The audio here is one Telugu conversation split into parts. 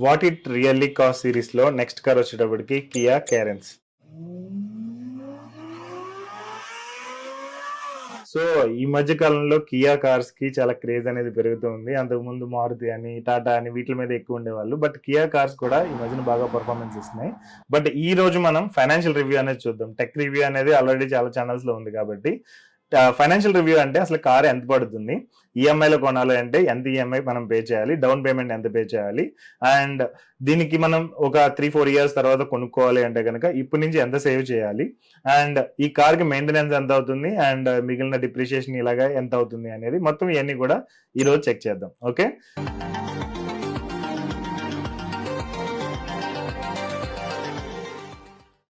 What it really cost series లో నెక్స్ట్ కార్ వచ్చేటప్పటికి కియా క్యారెన్స్. సో ఈ మధ్య కాలంలో కియా కార్స్ కి చాలా క్రేజ్ అనేది పెరుగుతుంది. అంతకు ముందు మారుతి అని, టాటా అని వీటి మీద ఎక్కువ ఉండేవాళ్ళు. బట్ కియా కార్స్ కూడా ఈ మధ్యన బాగా పర్ఫార్మెన్స్ ఇస్తున్నాయి. బట్ ఈ రోజు మనం ఫైనాన్షియల్ రివ్యూ అనేది చూద్దాం. టెక్ రివ్యూ అనేది ఆల్రెడీ చాలా ఛానల్స్ లో ఉంది కాబట్టి ఫైనాన్షియల్ రివ్యూ అంటే అసలు కార్ ఎంత పడుతుంది, ఈఎంఐలో కొనాలి అంటే ఎంత ఈఎంఐ మనం పే చేయాలి, డౌన్ పేమెంట్ ఎంత పే చేయాలి, అండ్ దీనికి మనం ఒక 3-4 ఇయర్స్ తర్వాత కొనుక్కోవాలి అంటే కనుక ఇప్పటి నుంచి ఎంత సేవ్ చేయాలి, అండ్ ఈ కార్కి మెయింటెనెన్స్ ఎంత అవుతుంది, అండ్ మిగిలిన డిప్రిషియేషన్ ఇలాగా ఎంత అవుతుంది అనేది మొత్తం ఇవన్నీ కూడా ఈరోజు చెక్ చేద్దాం. ఓకే,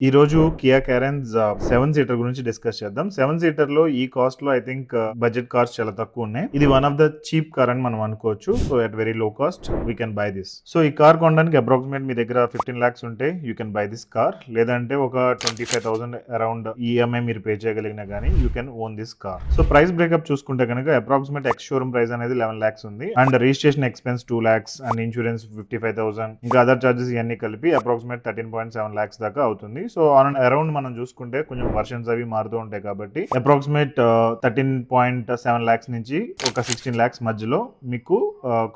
ఈ రోజు కియా క్యారెన్స్ 7 సీటర్ గురించి డిస్కస్ చేద్దాం. 7 సీటర్ లో ఈ కాస్ట్ లో ఐ థింక్ బడ్జెట్ కార్స్ చాలా తక్కువ ఉన్నాయి. ఇది one of the cheap car అని మనం అనుకోవచ్చు. So at very low cost we can buy this. So ఈ కార్ కొనడానికి అప్రాక్సిమేట్ మీ దగ్గర 15 lakhs ఉంటే you can buy this car. లేదంటే ఒక 25,000 అరౌండ్ ఈఎంఐ మీరు పే చేయగలిగినా కానీ you can own this car. So price breakup చూసుకుంటే కనుక అప్రాక్సిమేట్ ఎక్స్ షోరూమ్ ప్రైస్ అనేది 11 lakhs ఉంది. And registration expense 2 lakhs and insurance 55,000 ఇంకా అదర్ చార్జెస్ ఇవన్నీ కలిపి అప్రాక్సిమేట్ 13.7 lakhs దాకా అవుతుంది. సో ఆన్ అరౌండ్ మనం చూసుకుంటే కొంచెం వర్షన్స్ అవి మారుతూ ఉంటాయి కాబట్టి అప్రాక్సిమేట్ 13.7 lakhs నుంచి ఒక 16 lakhs మధ్యలో మీకు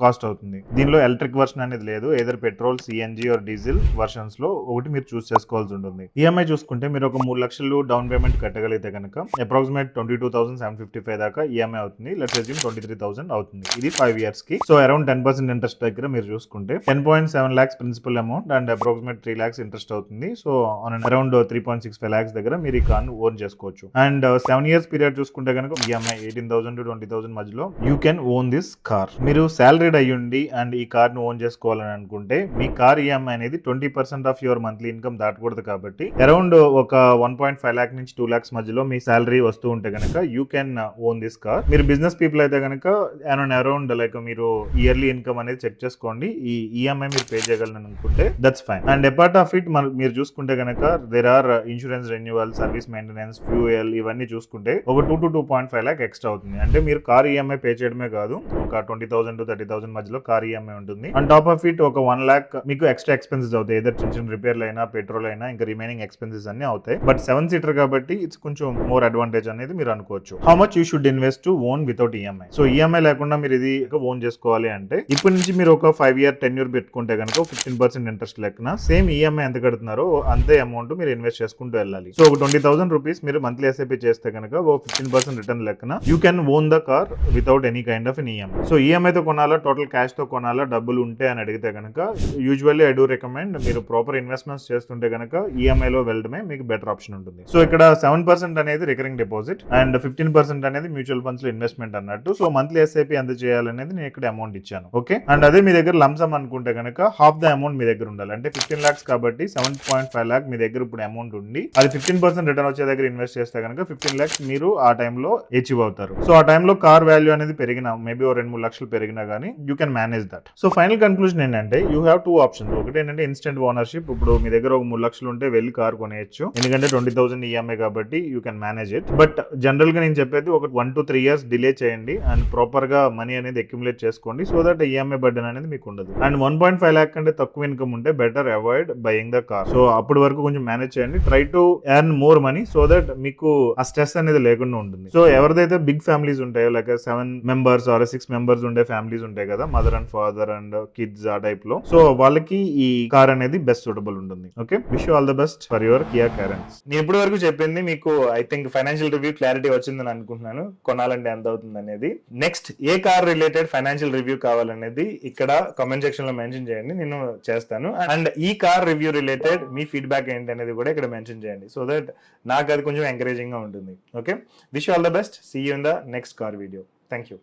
కాస్ట్ అవుతుంది. దీనిలో ఎలక్ట్రిక్ వర్షన్ అనేది లేదు. Either petrol, CNG or diesel versions లో ఒకటి మీరు చూస్ చేసుకోవాల్సి ఉంటుంది. ఈఎంఐ చూసుకుంటే మీరు ఒక 3 లక్షలు డౌన్ పేమెంట్ కట్టగలిగితే కనుక అప్రాక్సిమేట్ 22,755 దాకా ఈఎంఐ అవుతుంది. లెట్స్ అస్యూమ్ 23,000 అవుతుంది. ఇది 5 years కి. సో అరౌండ్ 10% ఇంట్రెస్ట్ దగ్గర మీరు చూసుకుంటే 10.7 lakhs principal amount and approximate 3 lakhs interest అవుతుంది. సో ఆన్ అరౌండ్ 3.65 lakhs దగ్గర మీరు ఈ కార్ ను ఓన్ చేసుకోవచ్చు. అండ్ 7 years పీరియడ్ చూసుకుంటే కనుక ఈఎంఐ 18,000 to 20,000 మధ్యలో you can own this car. మీరు సాలరీడ్ అయ్యుండి అండ్ ఈ కార్ ను ఓన్ చేసుకోవాలని అనుకుంటే మీ కార్ ఈఎంఐ అనేది 20% ఆఫ్ యువర్ మంత్లీ ఇన్కమ్ దాటకూడదు కాబట్టి అరౌండ్ ఒక 1.5 lakh నుంచి 2 lakhs మధ్యలో మీ సాలరీ వస్తూ ఉంటే కనుక you can own this car. మీరు బిజినెస్ పీపుల్ అయితే కనుక అరౌండ్ లైక్ మీరు ఇయర్లీ ఇన్కమ్ అనేది చెక్ చేసుకోండి. ఈ ఈఎంఐ మీరు పే చేయగలని అనుకుంటే that's fine. And apart of it మీరు చూసుకుంటే కనుక there are insurance renewal, service maintenance, fuel ఇవన్నీ చూసుకుంటే ఒక 2 to 2.5 lakh ఎక్స్ట్రా అవుతుంది. అంటే మీరు కార్ ఈఎంఐ పే చేయడమే కాదు, ఒక 20,000 to 30,000 మధ్యలో కార్ ఈఎంఐ ఉంటుంది. అండ్ టాప్ ఆఫ్ ఇట్ ఒక 1 lakh మీకు ఎక్స్ట్రా ఎక్స్పెన్సెస్ అవుతాయి. ఏదైనా చిన్న చిన్న రిపేర్లు అయినా, పెట్రోల్ అయినా, ఇంకా రిమైనింగ్ ఎక్స్పెన్సెస్ అన్ని అవుతాయి. బట్ 7 సీటర్ కాబట్టి ఇట్స్ కొంచెం మోర్ అడ్వాంటేజ్ అనేది మీరు అనుకోవచ్చు. How much you should invest to own without EMI. So EMI లేకుండా మీరు ఇది ఓన్ చేసుకోవాలి అంటే ఇప్పటి నుంచి మీరు ఒక 5 year టెన్యూర్ పెట్టుకుంటే కనుక 15% ఇంట్రెస్ట్ లెక్కన సేమ్ ఈఎంఐ ఎంత కడుతున్నారో అంతే అమౌంట్ మీరు ఇన్వెస్ట్ చేసుకుంటూ వెళ్ళాలి. సో ఒక 20,000 రూపీస్ మీరు మంత్లీ ఎస్ఐపి చేస్తే కనుక ఓ 15% రిటర్న్ లెక్కన you can own the car without any kind of EMI. So EMI తో కొనాలా, టోటల్ క్యాష్ తో కొనాలా, డబ్బులు ఉంటే అని అడిగితే కనుక యూజువల్లీ ఐ డూ రికమెండ్ మీరు ప్రాపర్ ఇన్వెస్ట్మెంట్స్ చేస్తుంటే కనుక ఈఎంఐ లో వెళ్ళడమే మీకు బెటర్ ఆప్షన్ ఉంటుంది. సో ఇక్కడ 7% అనేది రికరింగ్ డిపాజిట్ అండ్ 15% అనేది మ్యూచువల్ ఫండ్స్ లో ఇన్వెస్ట్మెంట్ అన్నట్టు. సో మంత్లీ ఎస్ఐపి ఎంత చేయాలనేది నేను ఇక్కడ అమౌంట్ ఇచ్చాను. ఓకే, అండ్ అదే మీ దగ్గర లంసమ్ అనుకుంటే కనుక హాఫ్ ద అమౌంట్ మీ దగ్గర ఉండాలి. అంటే 15 lakhs కాబట్టి 7.5 lakh మీ దగ్గర ఇప్పుడు అమౌంట్ ఉండి అది 15% రిటర్న్ వచ్చే దగ్గర ఇన్వెస్ట్ చేస్తే కనుక 15 lakhs మీరు ఆ టైంలో అచీవ్ అవుతారు. సో ఆ టైంలో కార్ వాల్యూ అనేది పెరిగినా మేబీ ఓ 2-3 లక్షలు పెరిగినా కానీ you can manage that. So final conclusion ఏంటంటే యూ హ్యావ్ 2 options. ఒకటి ఏంటంటే ఇన్స్టెంట్ ఓనర్షిప్. ఇప్పుడు మీ దగ్గర ఒక 3 లక్షలు ఉంటే వెళ్ళి కార్ కొనేయచ్చు, ఎందుకంటే 20,000 ఈఎంఐ కాబట్టి you can manage it. But general గా నేను చెప్పేది ఒక 1 to 3 years డిలే చేయండి అండ్ ప్రాపర్ గా మనీ అనేది అక్యుములేట్ చేసుకోండి. సో దట్ ఈఎంఐ బర్డెన్ అనేది మీకు ఉండదు. అండ్ 1.5 lakh కంటే తక్కువ ఇన్కమ్ ఉంటే better avoid buying the car. So అప్పటి వరకు కొంచెం మేనేజ్ చేయండి. Try to earn more money so that మీకు ఆ స్ట్రెస్ అనేది లేకుండా ఉంటుంది. సో ఎవరిదైతే బిగ్ ఫ్యామిలీస్ ఉంటాయో లైక్ 7 members ఆర్ 6 members ఉండే ఫ్యామిలీస్ ఉంటాయి కదా, mother and father and kids ఆ టైప్ లో, సో వాళ్ళకి ఈ కార్ అనేది బెస్ట్ సూటబుల్ ఉంటుంది. Okay, wish you all the best for your Kia Carens. నేను ఇప్పటి వరకు చెప్పింది మీకు I think financial review clarity వచ్చిందని అనుకుంటున్నాను. కొనాలంటే ఎంత అవుతుంది అనేది. నెక్స్ట్ ఏ కార్ రిలేటెడ్ ఫైనాన్షియల్ రివ్యూ కావాలనేది ఇక్కడ కామెంట్ సెక్షన్ లో మెన్షన్ చేయండి, నేను చేస్తాను. అండ్ ఈ కార్ రివ్యూ రిలేటెడ్ మీ ఫీడ్బ్యాక్ ఏంటి అనేది కూడా ఇక్కడ మెన్షన్ చేయండి. సో దట్ నాకు అది కొంచెం ఎంకరేజింగ్ గా ఉంటుంది. Okay, wish all the best. See you in the next car video. Thank you.